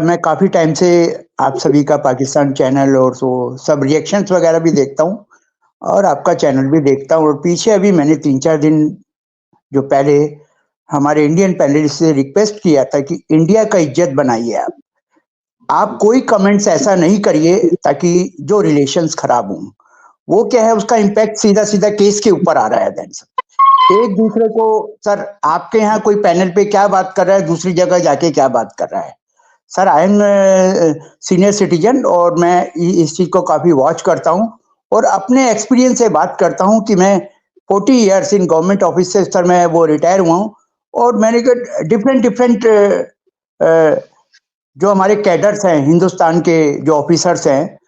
मैं काफ़ी टाइम से आप सभी का पाकिस्तान चैनल और सो सब रिएक्शंस वगैरह भी देखता हूँ और आपका चैनल भी देखता हूँ और पीछे अभी मैंने 3-4 दिन जो पहले हमारे इंडियन पैनलिस्ट से रिक्वेस्ट किया था कि इंडिया का इज्जत बनाइए आप। आप कोई कमेंट्स ऐसा नहीं करिए ताकि जो रिलेशंस खराब हों। वो क्या है उसका इम्पैक्ट सीधा-सीधा केस के ऊपर आ रहा है देन सर। एक दूसरे को सर आपके यहाँ कोई पैनल पे क्या बात कर रहा है, दूसरी जगह जाके क्या बात कर रहा है। Sir I am senior citizen और मैं इस चीज़ को काफ़ी वॉच करता हूँ और अपने एक्सपीरियंस से बात करता हूँ कि मैं 40 इयर्स इन गवर्नमेंट ऑफिस से सर मैं वो रिटायर हुआ हूँ और मैंने डिफरेंट डिफरेंट जो हमारे कैडर्स हैं हिंदुस्तान के जो ऑफिसर्स हैं,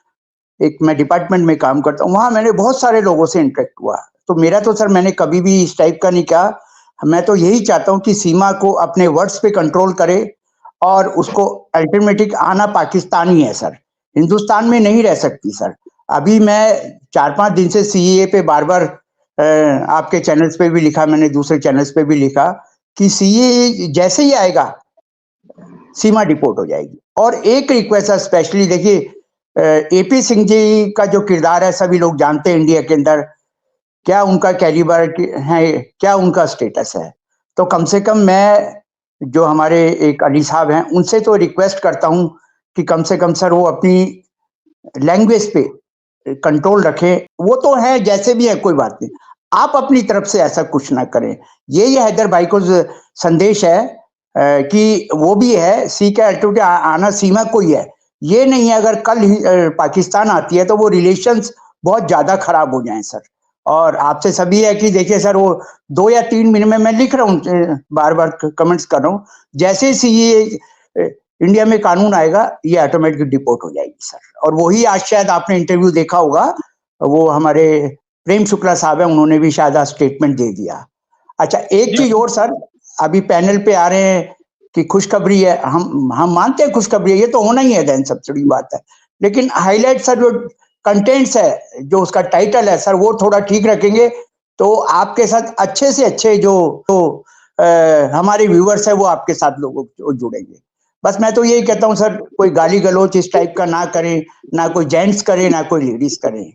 एक मैं डिपार्टमेंट में काम करता हूँ, वहाँ मैंने बहुत सारे लोगों से इंटरेक्ट हुआ। तो मेरा तो सर मैंने कभी भी इस टाइप का नहीं कहा। मैं तो यही चाहता हूँ कि सीमा को अपने वर्ड्स पे कंट्रोल करे और उसको अल्टरनेटिव आना पाकिस्तान ही है सर, हिंदुस्तान में नहीं रह सकती सर। अभी मैं 4-5 दिन से सीएए पे बार-बार आपके चैनल्स पे भी लिखा, मैंने दूसरे चैनल्स पे भी लिखा कि सीएए जैसे ही आएगा, सीमा डिपोर्ट हो जाएगी। और एक रिक्वेस्ट है स्पेशली देखिए एपी सिंह जी का जो किरदार है सभी लोग जानते हैं इंडिया के अंदर, क्या उनका कैलिबर है, क्या उनका स्टेटस है। तो कम से कम मैं जो हमारे एक अली साहब हैं उनसे तो रिक्वेस्ट करता हूँ कि कम से कम सर वो अपनी लैंग्वेज पे कंट्रोल रखें। वो तो है जैसे भी है कोई बात नहीं, आप अपनी तरफ से ऐसा कुछ ना करें। ये हैदर भाई को संदेश है कि वो भी है सी का एल्टीट्यूड आना सीमा को ही है। ये नहीं है अगर कल पाकिस्तान आती है तो वो रिलेशंस बहुत ज़्यादा खराब हो जाएँ सर। और आपसे सभी है कि देखिए सर वो 2 या 3 महीने में मैं लिख रहा हूँ बार-बार कमेंट्स कर रहा हूँ। जैसे ही सीएए इंडिया में कानून आएगा ये ऑटोमेटिक डिपोर्ट हो जाएगी सर। और वही आज शायद आपने इंटरव्यू देखा होगा, वो हमारे प्रेम शुक्ला साहब हैं उन्होंने भी शायद आज स्टेटमेंट दे दिया। अच्छा एक चीज़ और सर, अभी पैनल पे आ रहे हैं कि खुशखबरी है, हम मानते हैं खुशखबरी है, ये तो होना ही है देन सबसे बड़ी बात है। लेकिन हाइलाइट सर जो कंटेंट्स है, जो उसका टाइटल है सर वो थोड़ा ठीक रखेंगे तो आपके साथ अच्छे से अच्छे जो हमारे व्यूअर्स है वो आपके साथ लोग जुड़ेंगे। बस मैं तो यही कहता हूँ सर कोई गाली गलौच इस टाइप का ना करें, ना कोई जेंट्स करे, ना कोई लेडीज करे।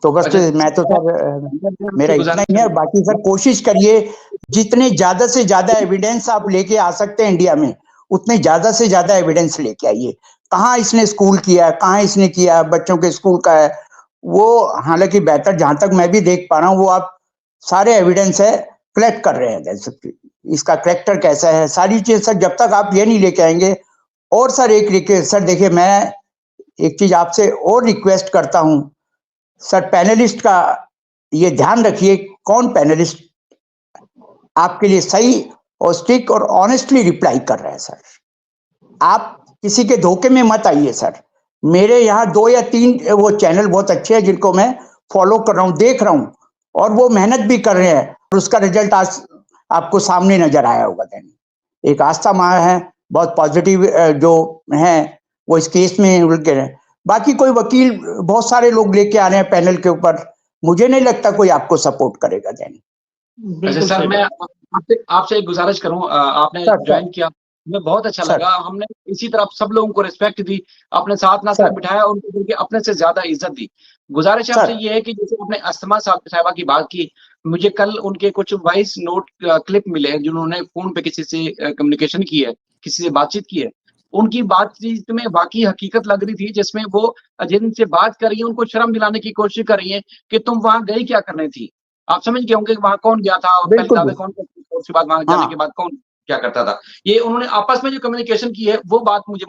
तो बस मैं तो सर मेरा इतना ही है। बाकी सर कोशिश करिए जितने ज्यादा से ज्यादा एविडेंस आप लेके आ सकते हैं इंडिया में, उतने ज्यादा से ज्यादा एविडेंस लेके आइए। कहाँ इसने स्कूल किया, कहाँ इसने किया, बच्चों के स्कूल का है वो, हालांकि बेहतर जहां तक मैं भी देख पा रहा हूँ वो आप सारे एविडेंस है कलेक्ट कर रहे हैं सर। इसका करेक्टर कैसा है, सारी चीज सर जब तक आप ये नहीं लेके आएंगे। और सर एक रिक्वेस्ट सर, देखिए मैं एक चीज आपसे और रिक्वेस्ट करता हूँ सर, पैनलिस्ट का ये ध्यान रखिए कौन पैनलिस्ट आपके लिए सही और स्ट्रिक्ट और ऑनेस्टली रिप्लाई कर रहा है सर। आप किसी के धोखे में मत आइए सर। मेरे यहाँ 2 या 3 वो चैनल बहुत अच्छे हैं जिनको मैं फॉलो कर रहा हूँ, देख रहा हूँ और वो मेहनत भी कर रहे हैं और उसका रिजल्ट आज आपको सामने नजर आया होगा। एक आस्था माँ है, बहुत पॉजिटिव जो है वो इस केस में उलझ रहे हैं। बाकी कोई वकील बहुत सारे लोग लेके आ रहे हैं पैनल के ऊपर, मुझे नहीं लगता कोई आपको सपोर्ट करेगा। अच्छा सर, मैं आपसे एक गुजारिश करूं, आपने ज्वाइन किया, हमें बहुत अच्छा लगा। हमने इसी तरह सब लोगों को रिस्पेक्ट दी, अपने साथ ना सिर्फ बिठाया, उनको अपने से ज्यादा इज्जत दी। गुजारिश आपसे ये है कि जैसे आपने अस्थमा साहबा की बात की, मुझे कल उनके कुछ वॉइस नोट क्लिप मिले जिन्होंने फोन पे किसी से कम्युनिकेशन की है, किसी से बातचीत की है। उनकी बातचीत में वाकई हकीकत लग रही थी, जिसमें वो जिनसे बात कर रही है उनको शर्म दिलाने की कोशिश कर रही है कि तुम वहां गई क्या करने थी। आप समझ गए होंगे वहां कौन गया था और पहले दावे कौन करते थे, उसके बाद वहां जाने के बाद कौन क्या करता था। ये उन्होंने आपस में जो कम्युनिकेशन की है वो बात मुझे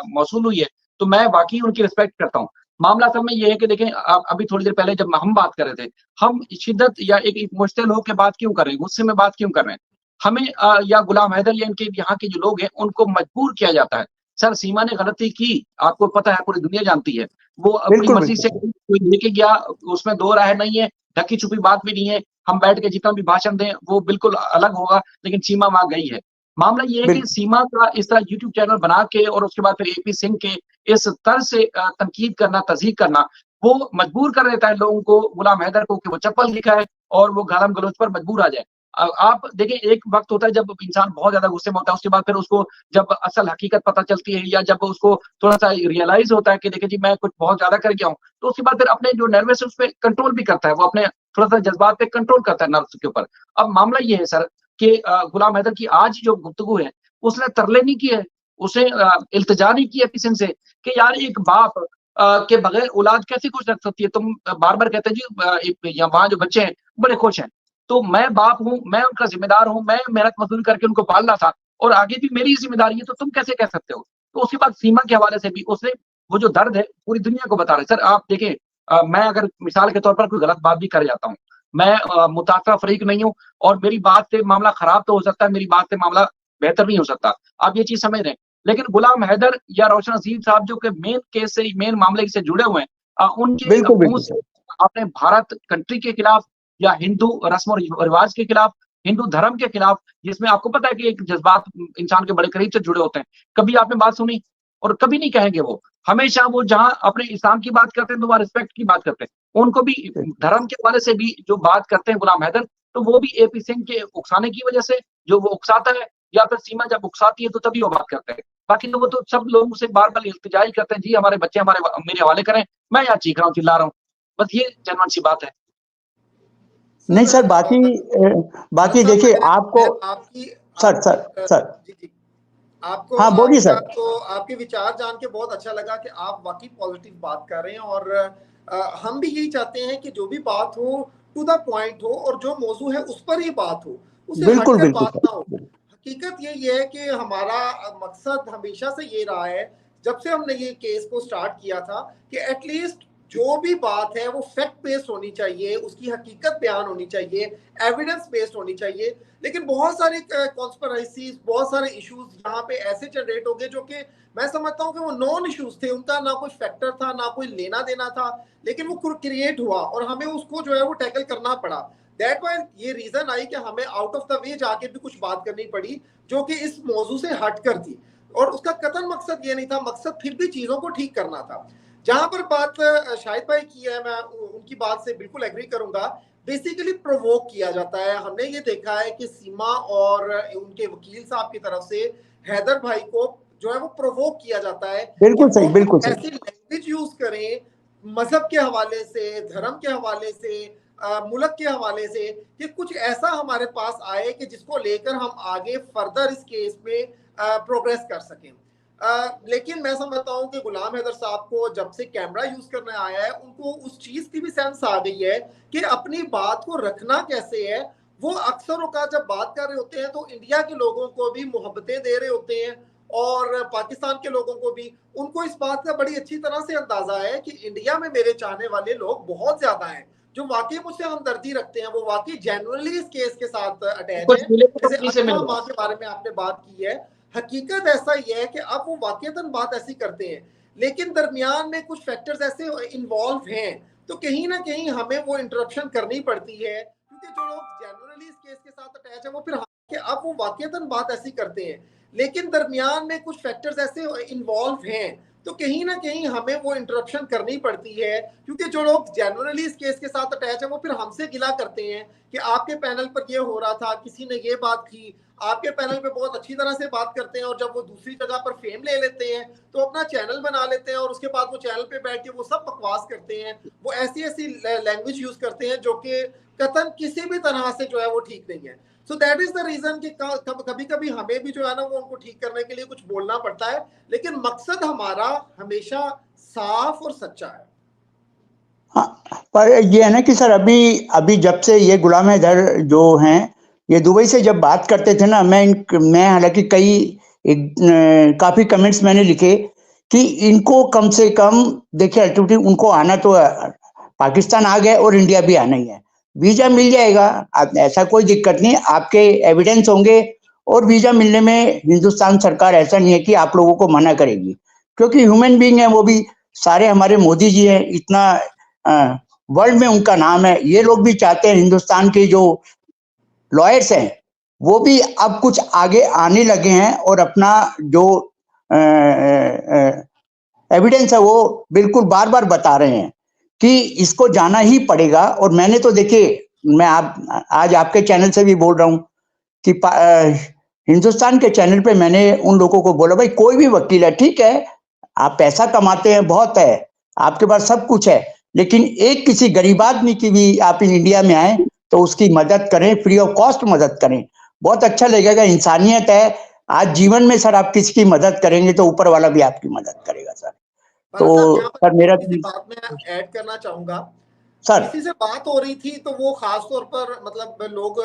मौसूल हुई है, तो मैं वाकई उनकी रिस्पेक्ट करता हूँ। मामला सब में ये है कि देखें, अभी थोड़ी देर पहले जब हम बात कर रहे थे, हम शिद्दत या एक इमोशनल होकर बात क्यों कर रहे हैं, गुस्से में बात क्यों कर रहे हैं। हमें या गुलाम हैदर या इनके यहाँ के जो लोग हैं उनको मजबूर किया जाता है। सर सीमा ने गलती की, आपको पता है, पूरी दुनिया जानती है। वो अपनी मर्जी से कोई लेके गया, उसमें 2 राय नहीं है, ढकी छुपी बात भी नहीं है। हम बैठ के जितना भी भाषण दें वो बिल्कुल अलग होगा, लेकिन सीमा वहां गई है। मामला ये है कि सीमा का इस तरह यूट्यूब चैनल बना के और उसके बाद फिर एपी सिंह के इस तरह से तनकीद करना, तज़हीक करना, वो मजबूर कर देता है लोगों को, गुलाम हैदर को, कि वो चप्पल दिखाए और वो गालम गलोच पर मजबूर आ जाए। आप देखिए, एक वक्त होता है जब इंसान बहुत ज्यादा गुस्से में होता है, उसके बाद फिर उसको जब असल हकीकत पता चलती है, या जब उसको थोड़ा सा रियलाइज होता है कि देखिए जी मैं कुछ बहुत ज्यादा कर गया हूँ, तो उसके बाद फिर अपने जो नर्वस है उस पर कंट्रोल भी करता है, वो अपने थोड़ा सा जज्बात पे कंट्रोल करता है नर्व्स के ऊपर। अब मामला ये है सर कि गुलाम हैदर की आज जो गुफ्तगू है, उसने तरले नहीं किए, उसे इल्तिजा नहीं की किसी से कि यार एक बाप के बगैर औलाद कैसे खुश रख सकती है। तुम बार बार कहते हैं जी वहां जो बच्चे हैं बड़े खुश हैं, तो मैं बाप हूँ, मैं उनका जिम्मेदार हूँ, मैं मेहनत मजदूरी करके उनको पालना था और आगे भी मेरी जिम्मेदारी है, तो तुम कैसे कह सकते हो। तो उसके बाद सीमा के हवाले से भी उसने वो जो दर्द है पूरी दुनिया को बता रहे। सर आप देखें, मैं अगर मिसाल के तौर पर कोई गलत बात भी कर जाता हूँ, मैं मुतासरा फरीक नहीं हूँ, और मेरी बात से मामला खराब तो हो सकता है, मेरी बात से मामला बेहतर नहीं हो सकता, आप ये चीज समझ रहे हैं। लेकिन गुलाम हैदर या रोशन अजीज साहब जो कि मेन केस से, मेन मामले से जुड़े हुए हैं, उनके बिल्कुल मुंह बिल्कुल से अपने भारत कंट्री के खिलाफ, या हिंदू रस्म और रिवाज के खिलाफ, हिंदू धर्म के खिलाफ, जिसमें आपको पता है कि एक जज्बात इंसान के बड़े करीब से जुड़े होते हैं, कभी आपने बात सुनी? और कभी नहीं कहेंगे वो। हमेशा वो जहां अपने इस्लाम की बात करते हैं तो वहां रिस्पेक्ट की बात करते हैं, उनको भी धर्म के हवाले से भी जो बात करते हैं गुलाम हैदर, तो वो भी एपी सिंह के उकसाने की वजह से, जो वो उकसाता है, या फिर सीमा जब उकसाती है तो तभी वो बात करते हैं। बाकी तो वो तो सब लोगों से बार बार इल्तिजा ही करते हैं, जी हमारे बच्चे हमारे मेरे हवाले करें, मैं यहाँ चीख रहा हूँ, चिल्ला रहा हूँ, बस ये जनवन सी बात है। नहीं सर, बाकी देखिए आपको, सर सर सर जी जी, आपको हाँ बोलिए सर। तो आपके विचार जान के बहुत अच्छा लगा कि आप वाकई पॉजिटिव बात कर रहे हैं, और हम भी यही चाहते हैं कि जो भी बात हो टू द पॉइंट हो, और जो मौजू है उस पर ही बात हो, उससे हटकर बात ना हो। हकीकत ये है कि हमारा मकसद हमेशा से ये रहा है, जब से हमने ये केस को स्टार्ट किया था, कि एटलीस्ट जो भी बात है वो फैक्ट बेस्ड होनी चाहिए, उसकी हकीकत बयान होनी चाहिए, एविडेंस बेस्ड होनी चाहिए। लेकिन बहुत सारे कॉन्स्पिरेसीज, बहुत सारे इश्यूज यहाँ पे ऐसे जनरेट हो गए जो कि मैं समझता हूँ कि वो नॉन इश्यूज थे, उनका ना कोई फैक्टर था, ना कोई लेना देना था, लेकिन वो क्रिएट हुआ और हमें उसको जो है वो टैकल करना पड़ा। दैट वाई ये रीजन आई कि हमें आउट ऑफ द वे जाके भी कुछ बात करनी पड़ी जो कि इस मौजू से हट कर थी, और उसका कतन मकसद ये नहीं था, मकसद फिर भी चीजों को ठीक करना था। जहां पर बात शाहिद भाई की है, मैं उनकी बात से बिल्कुल एग्री करूंगा। बेसिकली प्रोवोक किया जाता है, हमने ये देखा है कि सीमा और उनके वकील साहब की तरफ से हैदर भाई को जो है वो प्रोवोक किया जाता है, बिल्कुल सही, बिल्कुल सही, ऐसी लैंग्वेज यूज करें मजहब के हवाले से, धर्म के हवाले से, मुल्क के हवाले से, कि कुछ ऐसा हमारे पास आए कि जिसको लेकर हम आगे फर्दर इस केस में प्रोग्रेस कर सकें। लेकिन मैं समझता हूँ कि गुलाम हैदर साहब को जब से कैमरा यूज करने आया है, उनको उस चीज की भी सेंस आ गई है कि अपनी बात को रखना कैसे है। वो अक्सर औकात जब बात कर रहे होते हैं तो इंडिया के लोगों को भी मोहब्बतें दे रहे होते हैं, और पाकिस्तान के लोगों को भी, उनको इस बात का बड़ी अच्छी तरह से अंदाजा है कि इंडिया में मेरे चाहने वाले लोग बहुत ज्यादा हैं, जो वाकई मुझसे हमदर्दी रखते हैं, वो वाकई जेन्युइनली इस केस के साथ अटैच है। जैसे माँ के बारे में आपने बात की है, हकीकत ऐसा ही है कि अब वो वाकईतन बात ऐसी करते हैं, लेकिन दरमियान में कुछ फैक्टर्स ऐसे इन्वॉल्व हैं, तो कहीं ना कहीं हमें वो इंटरप्शन करनी पड़ती है, क्योंकि जो लोग जनरली इस केस के साथ अटैच है वो फिर कि अब वो वाकईतन बात ऐसी करते हैं, लेकिन दरमियान में कुछ फैक्टर्स ऐसे इन्वॉल्व हैं, तो कहीं ना कहीं हमें वो इंटरप्शन करनी पड़ती है, क्योंकि जो लोग जनरली इस केस के साथ अटैच है वो फिर हमसे गिला करते हैं कि आपके पैनल पर ये हो रहा था, किसी ने ये बात की, आपके पैनल पे बहुत अच्छी तरह से बात करते हैं, और जब वो दूसरी जगह पर फेम ले लेते हैं तो अपना चैनल बना लेते हैं, और उसके बाद वो चैनल पे बैठ के वो सब बकवास करते हैं, वो ऐसी ऐसी लैंग्वेज यूज करते हैं जो कि कतन किसी भी तरह से जो है वो ठीक नहीं है। So that is the reason कि कभी कभी हमें भी जो है ना वो उनको ठीक करने के लिए कुछ बोलना पड़ता है, लेकिन मकसद हमारा हमेशा साफ और सच्चा है। हाँ, पर ये है ना कि सर अभी जब से ये गुलाम हैदर जो हैं, ये दुबई से जब बात करते थे ना, मैं हालांकि काफी कमेंट्स मैंने लिखे कि इनको कम से कम देखिए, अल्टीमेटली उनको आना तो पाकिस्तान आ गए और इंडिया भी आना ही है, वीजा मिल जाएगा, ऐसा कोई दिक्कत नहीं, आपके एविडेंस होंगे, और वीजा मिलने में हिंदुस्तान सरकार ऐसा नहीं है कि आप लोगों को मना करेगी, क्योंकि ह्यूमन बीइंग है वो भी, सारे हमारे मोदी जी हैं, इतना वर्ल्ड में उनका नाम है, ये लोग भी चाहते हैं, हिंदुस्तान के जो लॉयर्स हैं वो भी अब कुछ आगे आने लगे हैं, और अपना जो एविडेंस है वो बिल्कुल बार बार बता रहे हैं कि इसको जाना ही पड़ेगा। और मैंने तो देखिए मैं आज आपके चैनल से भी बोल रहा हूँ कि हिंदुस्तान के चैनल पे मैंने उन लोगों को बोला, भाई कोई भी वकील है, ठीक है, आप पैसा कमाते हैं, बहुत है, आपके पास सब कुछ है, लेकिन एक किसी गरीब आदमी की भी आप इन इंडिया में आए तो उसकी मदद करें, फ्री ऑफ कॉस्ट मदद करें, बहुत अच्छा लगेगा। इंसानियत है। आज जीवन में सर आप किसी की मदद करेंगे तो ऊपर वाला भी आपकी मदद करेगा सर। तो सर मेरा बात में ऐड करना चाहूंगा सर, किसी से बात हो रही थी तो वो खास तौर पर मतलब लोग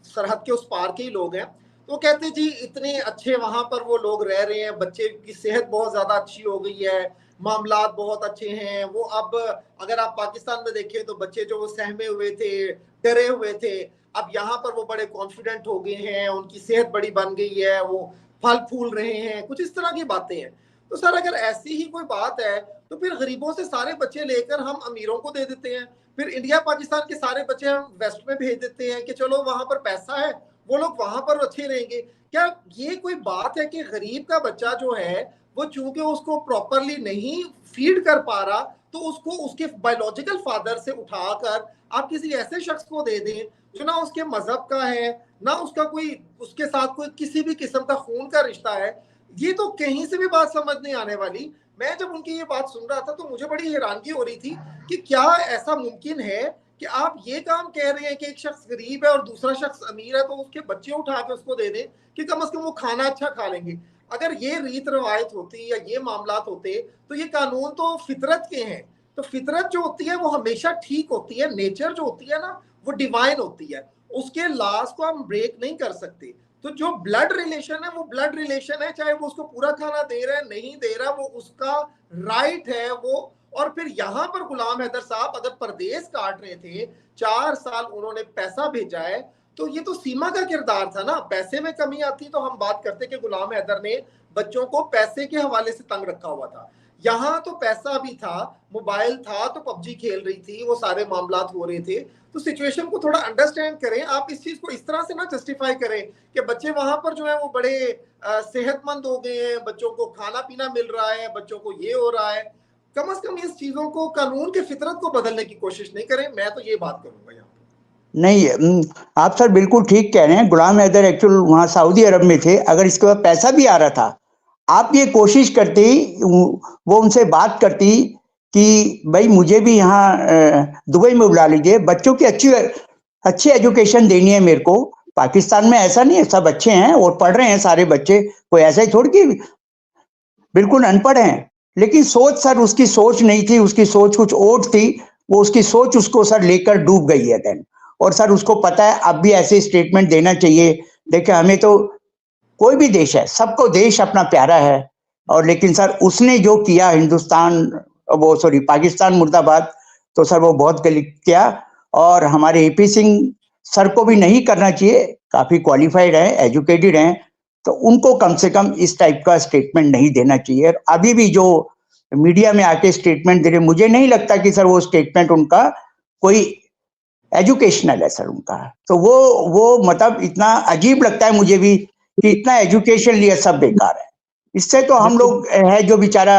सरहद के उस पार के ही लोग हैं, तो कहते जी इतने अच्छे वहां पर वो लोग रह रहे हैं, बच्चे की सेहत बहुत ज्यादा अच्छी हो गई है, मामलात बहुत अच्छे हैं। वो अब अगर आप पाकिस्तान में देखें तो बच्चे जो वो सहमे हुए थे, डरे हुए थे, अब यहाँ पर वो बड़े कॉन्फिडेंट हो गए हैं, उनकी सेहत बड़ी बन गई है, वो फल फूल रहे हैं, कुछ इस तरह की बातें हैं। तो सर अगर ऐसी ही कोई बात है तो फिर गरीबों से सारे बच्चे लेकर हम अमीरों को दे देते हैं, फिर इंडिया पाकिस्तान के सारे बच्चे हम वेस्ट में भेज देते हैं कि चलो वहां पर पैसा है, वो लोग वहां पर अच्छे रहेंगे। क्या ये कोई बात है कि गरीब का बच्चा जो है वो चूंकि उसको प्रॉपरली नहीं फीड कर पा रहा तो उसको उसके बायोलॉजिकल फादर से उठाकर आप किसी ऐसे शख्स को दे दें जो ना उसके मजहब का है, ना उसका कोई उसके साथ कोई किसी भी किस्म का खून का रिश्ता है। ये तो कहीं से भी बात समझ नहीं आने वाली। मैं जब उनकी ये बात सुन रहा था तो मुझे बड़ी हैरानगी हो रही थी कि क्या ऐसा मुमकिन है कि आप ये काम कह रहे हैं कि एक शख्स गरीब है और दूसरा शख्स अमीर है तो उसके बच्चे उठा के उसको दे दें कि कम से कम वो खाना अच्छा खा लेंगे। अगर ये रीत रवायत होती या ये मामलात होते तो ये कानून तो फितरत के हैं, तो फितरत जो होती है वो हमेशा ठीक होती है, नेचर जो होती है ना वो डिवाइन होती है, उसके लॉज को हम ब्रेक नहीं कर सकते। तो जो ब्लड रिलेशन है वो ब्लड रिलेशन है, चाहे वो उसको पूरा खाना दे रहा है नहीं दे रहा, वो उसका राइट है वो। और फिर यहाँ पर गुलाम हैदर साहब अगर परदेश काट रहे थे, 4 साल उन्होंने पैसा भेजा है, तो ये तो सीमा का किरदार था ना। पैसे में कमी आती तो हम बात करते कि गुलाम हैदर ने बच्चों को पैसे के हवाले से तंग रखा हुआ था। यहाँ तो पैसा भी था, मोबाइल था, तो पबजी खेल रही थी, वो सारे मामलात हो रहे थे। तो सिचुएशन को थोड़ा अंडरस्टैंड करें आप, इस चीज को इस तरह से ना जस्टिफाई करें कि बच्चे वहां पर जो है वो बड़े सेहतमंद हो गए हैं, बच्चों को खाना पीना मिल रहा है, बच्चों को ये हो रहा है। कम से कम इस चीजों को, कानून की फितरत को बदलने की कोशिश नहीं करें। मैं तो ये बात करूंगा यहाँ नहीं, आप सर बिल्कुल ठीक कह रहे हैं। गुलाम हैदर एक्चुअल वहां सऊदी अरब में थे, अगर इसके बाद पैसा भी आ रहा था, आप ये कोशिश करती, वो उनसे बात करती कि भाई मुझे भी यहाँ दुबई में बुला लीजिए, बच्चों की अच्छी एजुकेशन देनी है मेरे को। पाकिस्तान में ऐसा नहीं है, सब अच्छे हैं और पढ़ रहे हैं सारे बच्चे, कोई ऐसा ही थोड़ी कि बिल्कुल अनपढ़ हैं। लेकिन सोच सर उसकी सोच नहीं थी, उसकी सोच कुछ और थी, वो उसकी सोच उसको सर लेकर डूब गई है देन। और सर उसको पता है अब भी ऐसे स्टेटमेंट देना चाहिए। देखिए हमें तो कोई भी देश है, सबको देश अपना प्यारा है, और लेकिन सर उसने जो किया हिंदुस्तान, वो सॉरी पाकिस्तान मुर्दाबाद, तो सर वो बहुत गलत किया। और हमारे एपी सिंह सर को भी नहीं करना चाहिए, काफी क्वालिफाइड है, एजुकेटेड हैं, तो उनको कम से कम इस टाइप का स्टेटमेंट नहीं देना चाहिए। अभी भी जो मीडिया में आके स्टेटमेंट दे रहे, मुझे नहीं लगता कि सर वो स्टेटमेंट उनका कोई एजुकेशनल है सर उनका। तो वो मतलब इतना अजीब लगता है मुझे भी कि इतना एजुकेशन लिया सब बेकार है। इससे तो हम लोग है जो बेचारा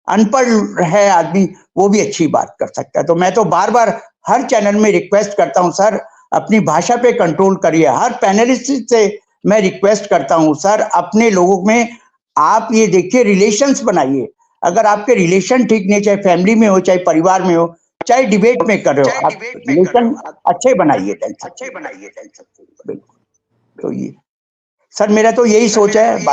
अनपढ़ है आदमी, वो भी अच्छी बात कर सकता है। तो मैं तो बार बार हर चैनल में रिक्वेस्ट करता हूं सर, अपनी भाषा पे कंट्रोल करिए। हर पैनलिस्ट से मैं रिक्वेस्ट करता हूं सर, अपने लोगों में आप ये देखिए रिलेशंस बनाइए। अगर आपके रिलेशन ठीक नहीं, चाहे फैमिली में हो, चाहे परिवार में हो, चाहे डिबेट में कर रहे हो, आप रिलेशन अच्छे बनाइए, अच्छे बनाइए। बिल्कुल। तो ये सर मेरा तो यही सोच है।